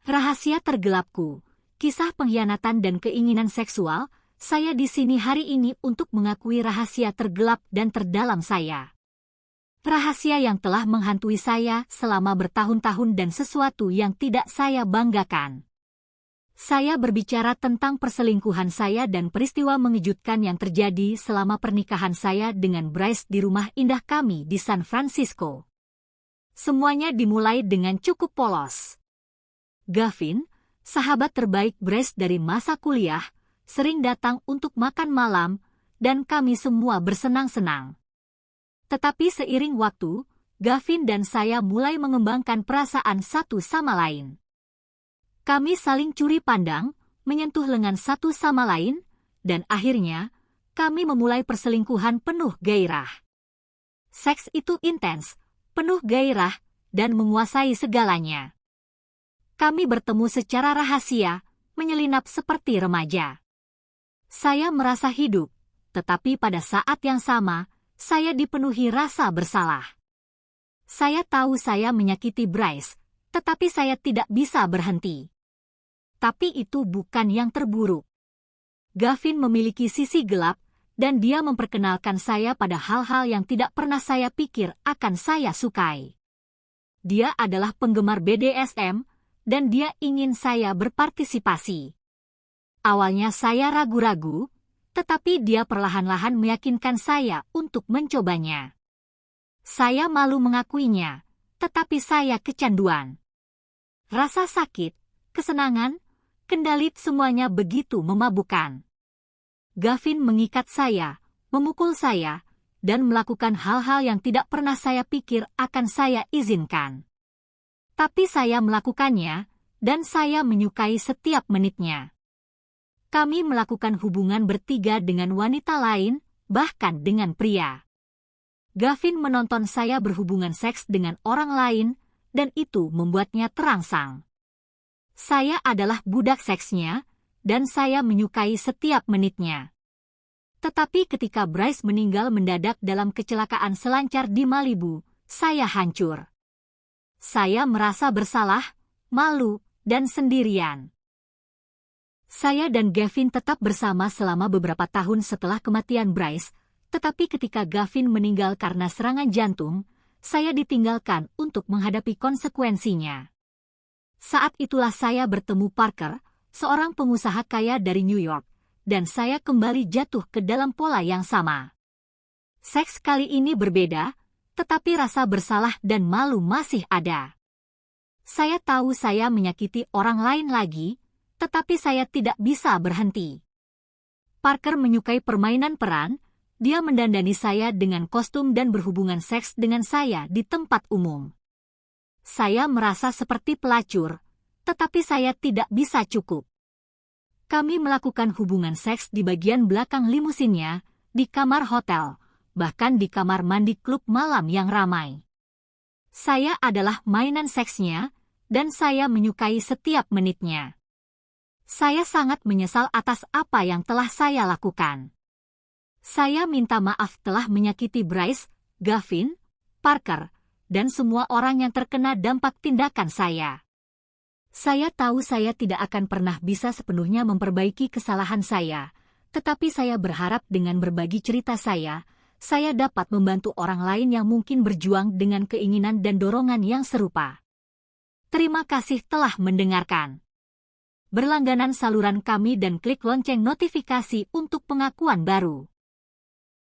Rahasia tergelapku, kisah pengkhianatan dan keinginan seksual, saya di sini hari ini untuk mengakui rahasia tergelap dan terdalam saya. Rahasia yang telah menghantui saya selama bertahun-tahun dan sesuatu yang tidak saya banggakan. Saya berbicara tentang perselingkuhan saya dan peristiwa mengejutkan yang terjadi selama pernikahan saya dengan Bryce di rumah indah kami di San Francisco. Semuanya dimulai dengan cukup polos. Gavin, sahabat terbaik Bryce dari masa kuliah, sering datang untuk makan malam, dan kami semua bersenang-senang. Tetapi seiring waktu, Gavin dan saya mulai mengembangkan perasaan satu sama lain. Kami saling curi pandang, menyentuh lengan satu sama lain, dan akhirnya, kami memulai perselingkuhan penuh gairah. Seks itu intens, penuh gairah, dan menguasai segalanya. Kami bertemu secara rahasia, menyelinap seperti remaja. Saya merasa hidup, tetapi pada saat yang sama, saya dipenuhi rasa bersalah. Saya tahu saya menyakiti Bryce, tetapi saya tidak bisa berhenti. Tapi itu bukan yang terburuk. Gavin memiliki sisi gelap, dan dia memperkenalkan saya pada hal-hal yang tidak pernah saya pikir akan saya sukai. Dia adalah penggemar BDSM, dan dia ingin saya berpartisipasi. Awalnya saya ragu-ragu, tetapi dia perlahan-lahan meyakinkan saya untuk mencobanya. Saya malu mengakuinya, tetapi saya kecanduan. Rasa sakit, kesenangan, kendali semuanya begitu memabukkan. Gavin mengikat saya, memukul saya, dan melakukan hal-hal yang tidak pernah saya pikir akan saya izinkan. Tapi saya melakukannya, dan saya menyukai setiap menitnya. Kami melakukan hubungan bertiga dengan wanita lain, bahkan dengan pria. Gavin menonton saya berhubungan seks dengan orang lain, dan itu membuatnya terangsang. Saya adalah budak seksnya, dan saya menyukai setiap menitnya. Tetapi ketika Bryce meninggal mendadak dalam kecelakaan selancar di Malibu, saya hancur. Saya merasa bersalah, malu, dan sendirian. Saya dan Gavin tetap bersama selama beberapa tahun setelah kematian Bryce, tetapi ketika Gavin meninggal karena serangan jantung, saya ditinggalkan untuk menghadapi konsekuensinya. Saat itulah saya bertemu Parker, seorang pengusaha kaya dari New York, dan saya kembali jatuh ke dalam pola yang sama. Seks kali ini berbeda, tetapi rasa bersalah dan malu masih ada. Saya tahu saya menyakiti orang lain lagi, tetapi saya tidak bisa berhenti. Parker menyukai permainan peran, dia mendandani saya dengan kostum dan berhubungan seks dengan saya di tempat umum. Saya merasa seperti pelacur, tetapi saya tidak bisa cukup. Kami melakukan hubungan seks di bagian belakang limusinnya, di kamar hotel, bahkan di kamar mandi klub malam yang ramai. Saya adalah mainan seksnya, dan saya menyukai setiap menitnya. Saya sangat menyesal atas apa yang telah saya lakukan. Saya minta maaf telah menyakiti Bryce, Gavin, Parker, dan semua orang yang terkena dampak tindakan saya. Saya tahu saya tidak akan pernah bisa sepenuhnya memperbaiki kesalahan saya, tetapi saya berharap dengan berbagi cerita saya dapat membantu orang lain yang mungkin berjuang dengan keinginan dan dorongan yang serupa. Terima kasih telah mendengarkan. Berlangganan saluran kami dan klik lonceng notifikasi untuk pengakuan baru.